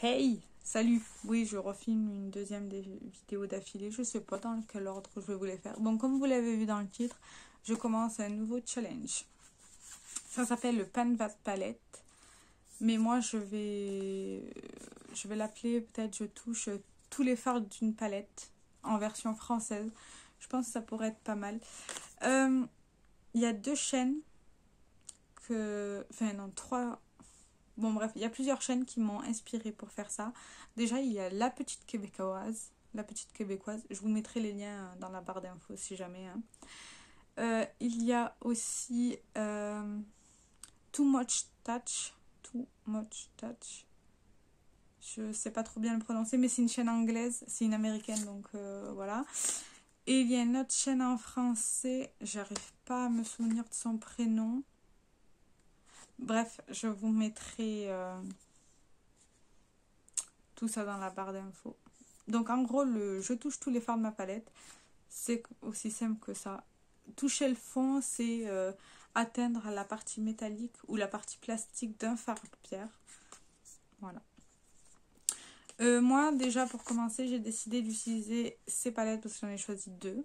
Hey, salut. Oui, je refilme une deuxième vidéo d'affilée. Je sais pas dans quel ordre je vais vous les faire. Bon, comme vous l'avez vu dans le titre, je commence un nouveau challenge. Ça s'appelle le Canvas Palette. Mais moi, je vais l'appeler, peut-être je touche tous les fards d'une palette en version française. Je pense que ça pourrait être pas mal. Il y a deux chaînes enfin non, trois. Bon bref, il y a plusieurs chaînes qui m'ont inspirée pour faire ça. Déjà, il y a La Petite Québécoise. La Petite Québécoise. Je vous mettrai les liens dans la barre d'infos si jamais. Il y a aussi Too Much Touch. Too Much Touch. Je sais pas trop bien le prononcer, mais c'est une chaîne anglaise. C'est une américaine, donc voilà. Et il y a une autre chaîne en français. J'arrive pas à me souvenir de son prénom. Bref, je vous mettrai tout ça dans la barre d'infos. Donc en gros, je touche tous les fards de ma palette. C'est aussi simple que ça. Toucher le fond, c'est atteindre la partie métallique ou la partie plastique d'un fard à paupières. Voilà. Moi, déjà pour commencer, j'ai décidé d'utiliser ces palettes parce que j'en ai choisi deux.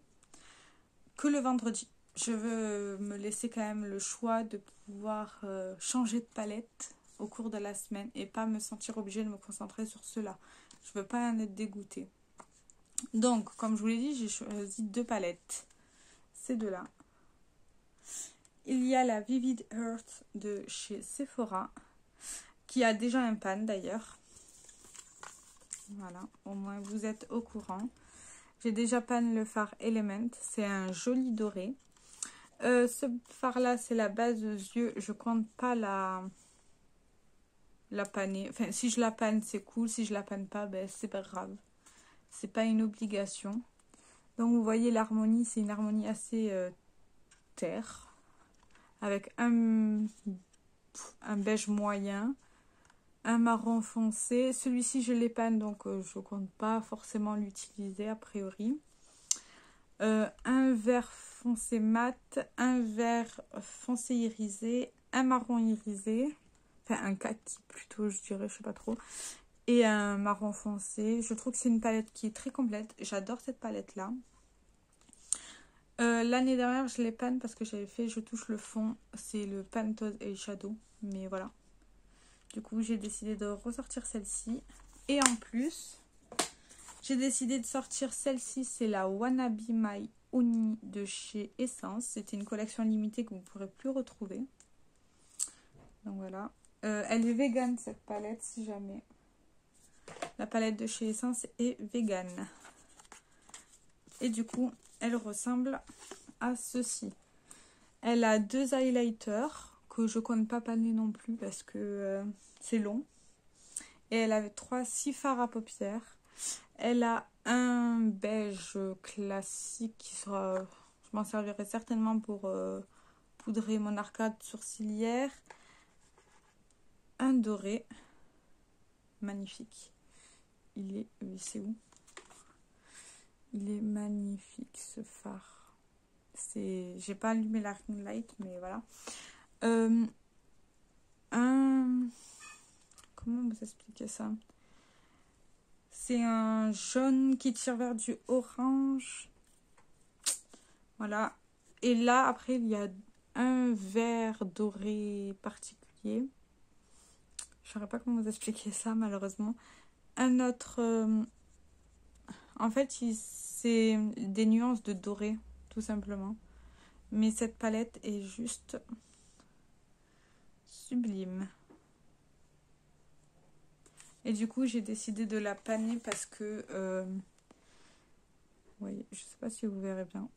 Que le vendredi. Je veux me laisser quand même le choix de pouvoir changer de palette au cours de la semaine et pas me sentir obligée de me concentrer sur cela. Je veux pas en être dégoûtée. Donc, comme je vous l'ai dit, j'ai choisi deux palettes. Ces deux-là. Il y a la Vivid Earth de chez Sephora, qui a déjà un pan d'ailleurs. Voilà, au moins vous êtes au courant. J'ai déjà pan le fard Element, c'est un joli doré. Ce fard-là, c'est la base aux yeux. Je compte pas la panner. Enfin, si je la panne, c'est cool. Si je la panne pas, ben, c'est pas grave. C'est pas une obligation. Donc, vous voyez, l'harmonie, c'est une harmonie assez terre. Avec un beige moyen. Un marron foncé. Celui-ci, je l'épanne, donc je compte pas forcément l'utiliser a priori. Un vert foncé mat, un vert foncé irisé, un marron irisé, enfin un kaki plutôt je dirais, je sais pas trop, et un marron foncé. Je trouve que c'est une palette qui est très complète, j'adore cette palette là. L'année dernière je l'ai pan parce que j'avais fait je touche le fond, c'est le Pantone Eyeshadow, mais voilà. Du coup j'ai décidé de ressortir celle-ci, et en plus j'ai décidé de sortir celle-ci, c'est la Wannabe My Uni de chez Essence. C'était une collection limitée que vous ne pourrez plus retrouver. Donc voilà. Elle est vegan cette palette si jamais. La palette de chez Essence est vegan. Et du coup, elle ressemble à ceci. Elle a deux highlighters que je compte pas panner non plus parce que c'est long. Et elle a 6 fards à paupières. Elle a un beige classique qui sera... Je m'en servirai certainement pour poudrer mon arcade sourcilière. Un doré. Magnifique. C'est où? Il est magnifique ce phare. J'ai pas allumé la ring light, mais voilà. Comment vous expliquer ça? C'est un jaune qui tire vers du orange. Voilà. Et là, après, il y a un vert doré particulier. Je ne saurais pas comment vous expliquer ça, malheureusement. Un autre... en fait, c'est des nuances de doré, tout simplement. Mais cette palette est juste sublime. Et du coup, j'ai décidé de la panner parce que... oui, je sais pas si vous verrez bien.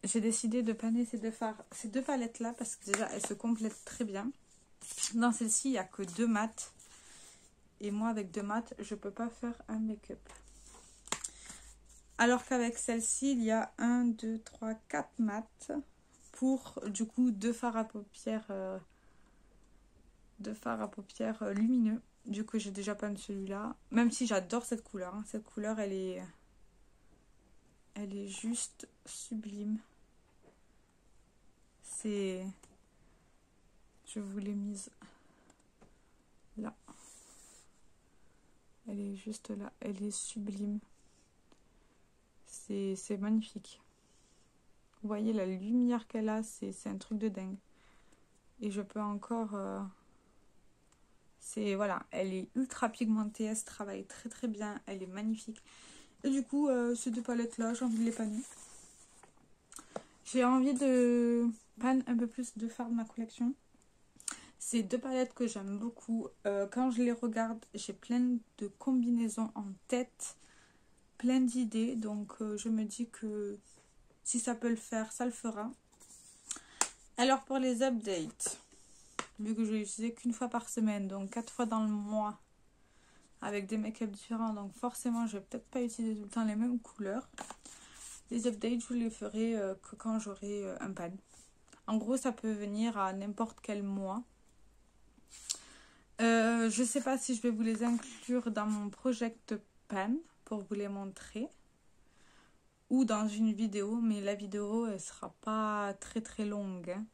J'ai décidé de panner ces deux palettes-là parce que déjà, elles se complètent très bien. Dans celle-ci, il n'y a que 2 mats. Et moi, avec 2 mats, je ne peux pas faire un make-up. Alors qu'avec celle-ci, il y a 1, 2, 3, 4 mats. Pour, du coup, 2 fards à paupières, lumineux. Du coup, j'ai déjà peint celui-là. Même si j'adore cette couleur. Hein. Cette couleur, elle est juste sublime. Je vous l'ai mise là. Elle est juste là. Elle est sublime. C'est magnifique. Vous voyez la lumière qu'elle a, c'est un truc de dingue. Et je peux encore... voilà, elle est ultra pigmentée, elle se travaille très très bien, elle est magnifique. Et du coup, ces deux palettes-là, j'ai envie de les panner. J'ai envie de panner un peu plus de fards de ma collection. C'est deux palettes que j'aime beaucoup. Quand je les regarde, j'ai plein de combinaisons en tête, plein d'idées. Donc je me dis que si ça peut le faire, ça le fera. Alors pour les updates, vu que je vais l'utiliser qu'une fois par semaine, donc 4 fois dans le mois, avec des make-up différents, donc forcément je vais peut-être pas utiliser tout le temps les mêmes couleurs. Les updates, je les ferai que quand j'aurai un pan. En gros, ça peut venir à n'importe quel mois. Je sais pas si je vais vous les inclure dans mon project pan pour vous les montrer ou dans une vidéo, mais la vidéo elle sera pas très très longue, hein.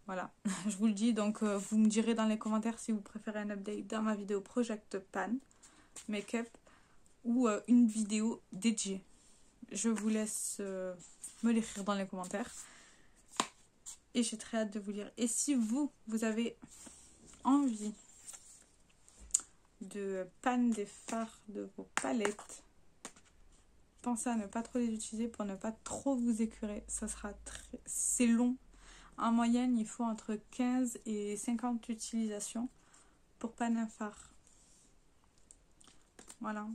Voilà, je vous le dis, donc vous me direz dans les commentaires si vous préférez un update dans ma vidéo project pan make-up ou une vidéo dédiée. Je vous laisse me l'écrire dans les commentaires et j'ai très hâte de vous lire. Et si vous avez envie de pan des fards de vos palettes, pensez à ne pas trop les utiliser pour ne pas trop vous écurer. Ça sera c'est long. En moyenne, il faut entre 15 et 50 utilisations pour pan un fard. Voilà.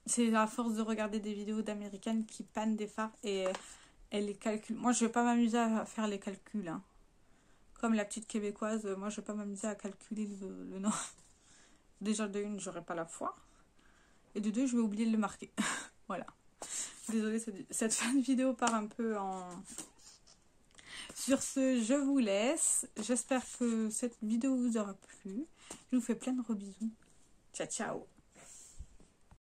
C'est à force de regarder des vidéos d'américaines qui pannent des fards et elles les calculent. Moi, je vais pas m'amuser à faire les calculs, hein. Comme la petite québécoise, moi je vais pas m'amuser à calculer le nom. Déjà de une, j'aurai pas la foi. Et de deux, je vais oublier de le marquer. Voilà. Désolée, cette fin de vidéo part un peu en... Sur ce, je vous laisse. J'espère que cette vidéo vous aura plu. Je vous fais plein de gros bisous. Ciao, ciao.